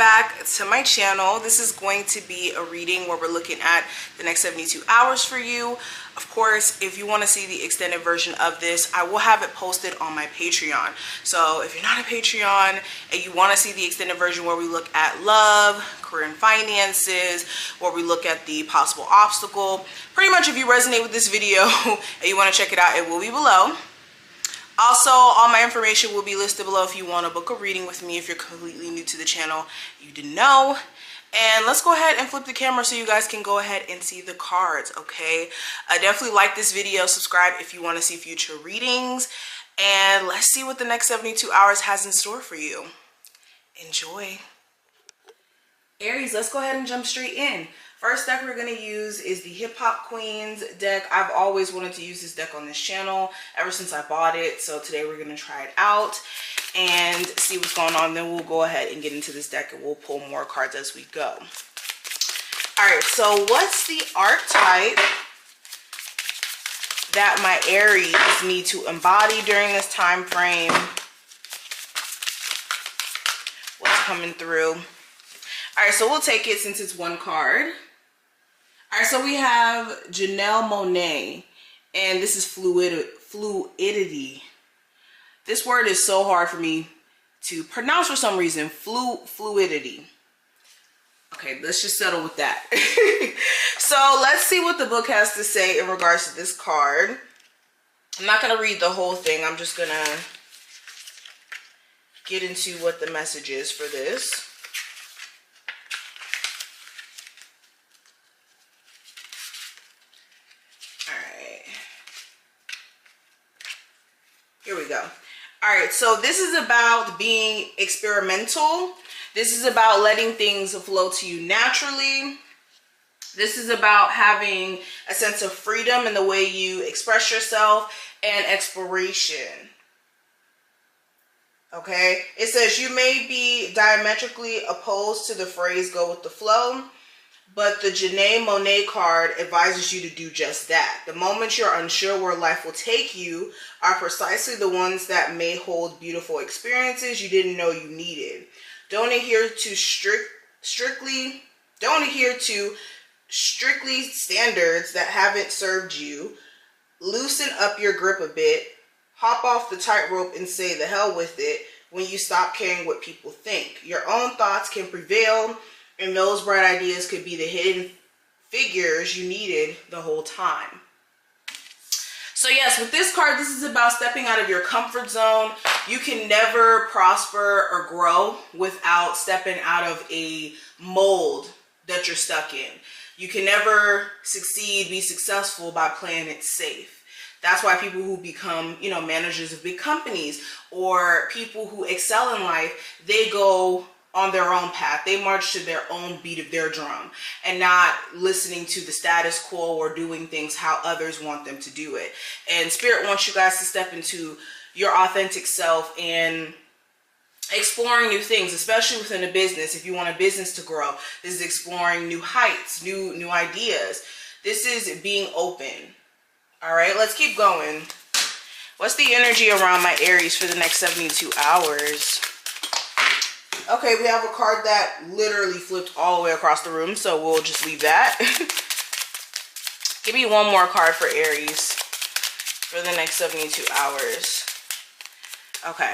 back to my channel. This is going to be a reading where we're looking at the next 72 hours for you. Of course, if you want to see the extended version of this, I will have it posted on my Patreon. So if you're not a Patreon and you want to see the extended version where we look at love, career and finances, where we look at the possible obstacle, pretty much if you resonate with this video and you want to check it out, it will be below. Also, all my information will be listed below if you want to book a reading with me. If you're completely new to the channel, you didn't know. And let's go ahead and flip the camera so you guys can go ahead and see the cards, okay? Definitely like this video, subscribe if you want to see future readings, and let's see what the next 72 hours has in store for you. Enjoy. Aries, let's go ahead and jump straight in. First deck we're going to use is the Hip Hop Queens deck. I've always wanted to use this deck on this channel ever since I bought it. So today we're going to try it out and see what's going on. Then we'll go ahead and get into this deck and we'll pull more cards as we go. Alright, so what's the archetype that my Aries need to embody during this time frame? What's coming through? Alright, so we'll take it since it's one card. Alright, so we have Janelle Monáe, and this is fluidity. This word is so hard for me to pronounce for some reason. Fluidity. Okay, let's just settle with that. So let's see what the book has to say in regards to this card. I'm not going to read the whole thing. I'm just going to get into what the message is for this. Here we go. All right, so this is about being experimental. This is about letting things flow to you naturally. This is about having a sense of freedom in the way you express yourself and exploration. Okay, it says you may be diametrically opposed to the phrase go with the flow, but the Janelle Monáe card advises you to do just that. The moments you're unsure where life will take you are precisely the ones that may hold beautiful experiences you didn't know you needed. Don't adhere to strictly standards that haven't served you. Loosen up your grip a bit. Hop off the tightrope and say the hell with it when you stop caring what people think. Your own thoughts can prevail, and those bright ideas could be the hidden figures you needed the whole time. So yes, with this card, this is about stepping out of your comfort zone. You can never prosper or grow without stepping out of a mold that you're stuck in. You can never succeed, be successful by playing it safe. That's why people who become, managers of big companies or people who excel in life, they go on their own path. They march to their own beat of their drum and not listening to the status quo or doing things how others want them to do it. And Spirit wants you guys to step into your authentic self and exploring new things, especially within a business. If you want a business to grow, this is exploring new heights, new ideas. This is being open. All right, let's keep going. What's the energy around my Aries for the next 72 hours? Okay, we have a card that literally flipped all the way across the room, so we'll just leave that. Give me one more card for Aries for the next 72 hours. Okay.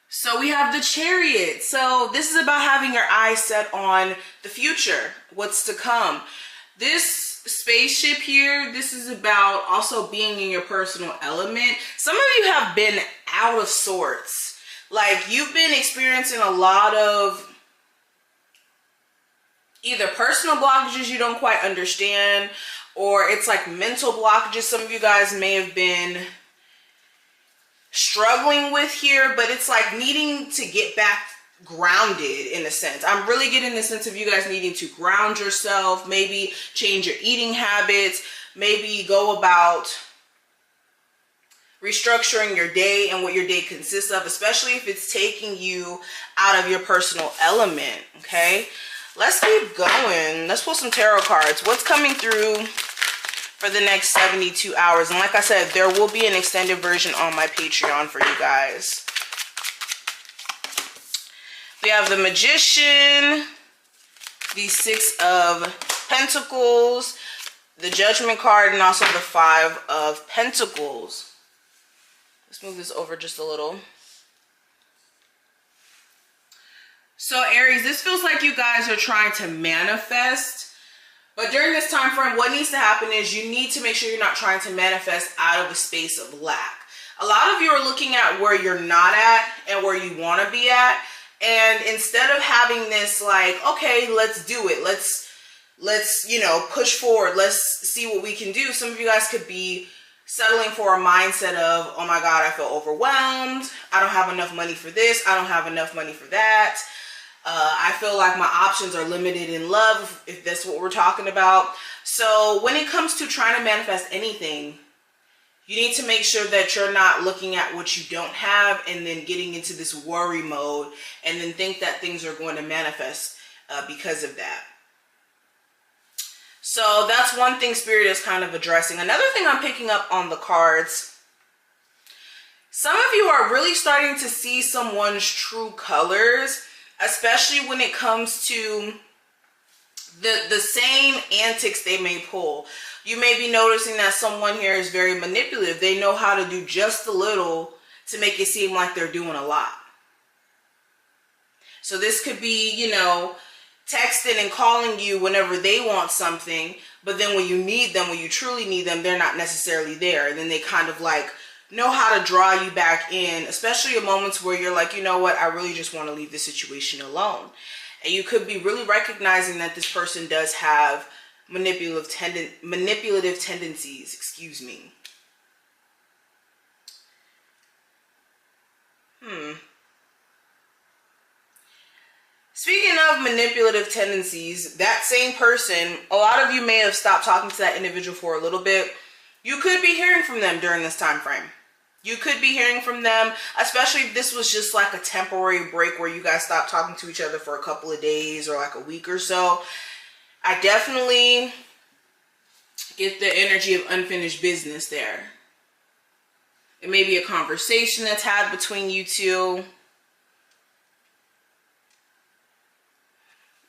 So we have the Chariot. So this is about having your eyes set on the future, what's to come. This spaceship here, this is about also being in your personal element. Some of you have been out of sorts. Like you've been experiencing a lot of either personal blockages you don't quite understand, or it's like mental blockages some of you guys may have been struggling with here, but it's like needing to get back grounded in a sense. I'm really getting the sense of you guys needing to ground yourself, maybe change your eating habits, maybe go about restructuring your day and what your day consists of, especially if it's taking you out of your personal element. Okay, let's keep going. Let's pull some tarot cards. What's coming through for the next 72 hours? And like I said, there will be an extended version on my Patreon for you guys. We have the Magician, the Six of Pentacles, the Judgment card, and also the Five of Pentacles. Let's move this over just a little. So Aries, this feels like you guys are trying to manifest, but during this time frame, what needs to happen is you need to make sure you're not trying to manifest out of a space of lack. A lot of you are looking at where you're not at and where you want to be at, and instead of having this like, okay, let's do it, let's you know, push forward, let's see what we can do. Some of you guys could be settling for a mindset of, oh my God, I feel overwhelmed, I don't have enough money for this, I don't have enough money for that. I feel like my options are limited in love, if that's what we're talking about. So when it comes to trying to manifest anything, you need to make sure that you're not looking at what you don't have and then getting into this worry mode and then think that things are going to manifest because of that. So that's one thing Spirit is kind of addressing. Another thing I'm picking up on the cards, some of you are really starting to see someone's true colors, especially when it comes to the same antics they may pull. You may be noticing that someone here is very manipulative. They know how to do just a little to make it seem like they're doing a lot. So this could be, you know, texting and calling you whenever they want something, but then when you need them, when you truly need them, they're not necessarily there. And then they kind of like know how to draw you back in, especially in moments where you're like, you know what, I really just want to leave this situation alone. And you could be really recognizing that this person does have manipulative tendencies, excuse me. Speaking of manipulative tendencies, that same person, a lot of you may have stopped talking to that individual for a little bit. You could be hearing from them during this time frame. You could be hearing from them, especially if this was just like a temporary break where you guys stopped talking to each other for a couple of days or like a week or so. I definitely get the energy of unfinished business there. It may be a conversation that's had between you two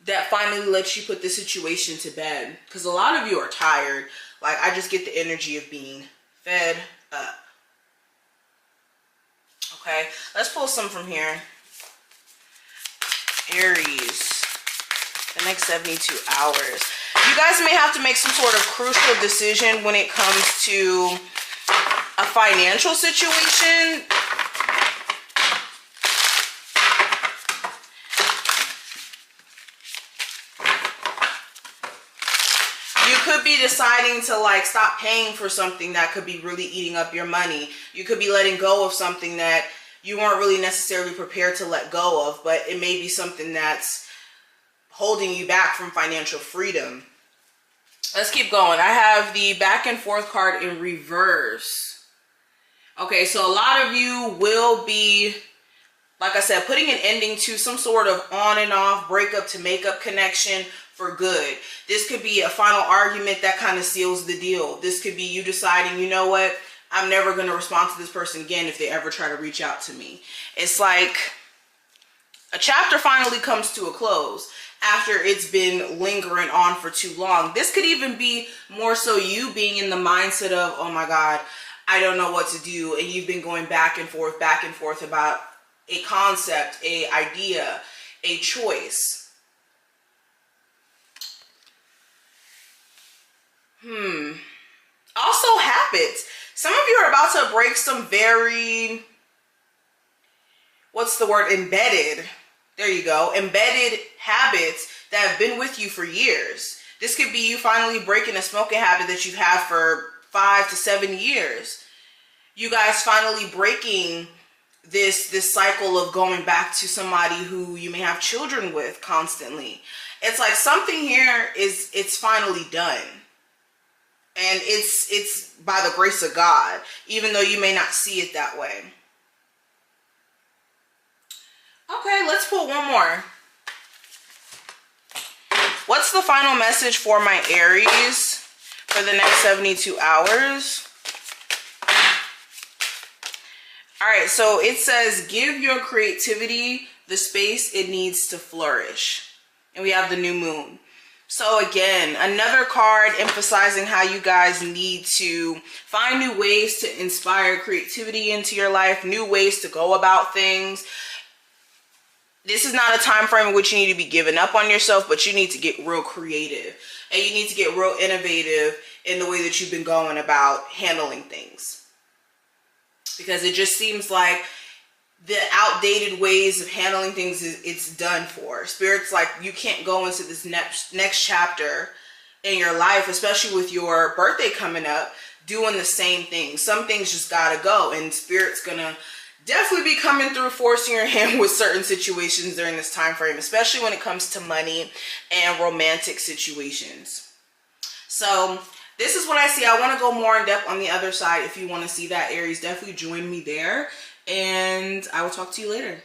that finally lets you put the situation to bed. Because a lot of you are tired. Like, I just get the energy of being fed up. Okay, let's pull some from here. Aries, the next 72 hours. You guys may have to make some sort of crucial decision when it comes to a financial situation. You could be deciding to like stop paying for something that could be really eating up your money. You could be letting go of something that you weren't really necessarily prepared to let go of, but it may be something that's holding you back from financial freedom. Let's keep going. I have the back and forth card in reverse. Okay, so a lot of you will be, like I said, putting an ending to some sort of on and off breakup to makeup connection for good. This could be a final argument that kind of seals the deal. This could be you deciding, you know what, I'm never going to respond to this person again if they ever try to reach out to me. It's like a chapter finally comes to a close after it's been lingering on for too long. This could even be more so you being in the mindset of, oh my God, I don't know what to do. And you've been going back and forth about a concept, a idea, a choice. Also habits. Some of you are about to break some very, what's the word? Embedded. There you go. Embedded habits that have been with you for years. This could be you finally breaking a smoking habit that you've had for 5 to 7 years. You guys finally breaking this cycle of going back to somebody who you may have children with constantly. It's like something here it's finally done. And it's by the grace of God, even though you may not see it that way. Okay, let's pull one more. What's the final message for my Aries for the next 72 hours? All right, so it says, give your creativity the space it needs to flourish. And we have the new moon. So again, another card emphasizing how you guys need to find new ways to inspire creativity into your life, new ways to go about things. This is not a time frame in which you need to be giving up on yourself, but you need to get real creative. And you need to get real innovative in the way that you've been going about handling things. Because it just seems like the outdated ways of handling things, it's done for. Spirit's like, you can't go into this next chapter in your life, especially with your birthday coming up, doing the same thing. Some things just gotta go, and Spirit's gonna definitely be coming through, forcing your hand with certain situations during this time frame, especially when it comes to money and romantic situations. So this is what I see. I want to go more in depth on the other side. If you want to see that, Aries, definitely join me there. And I will talk to you later.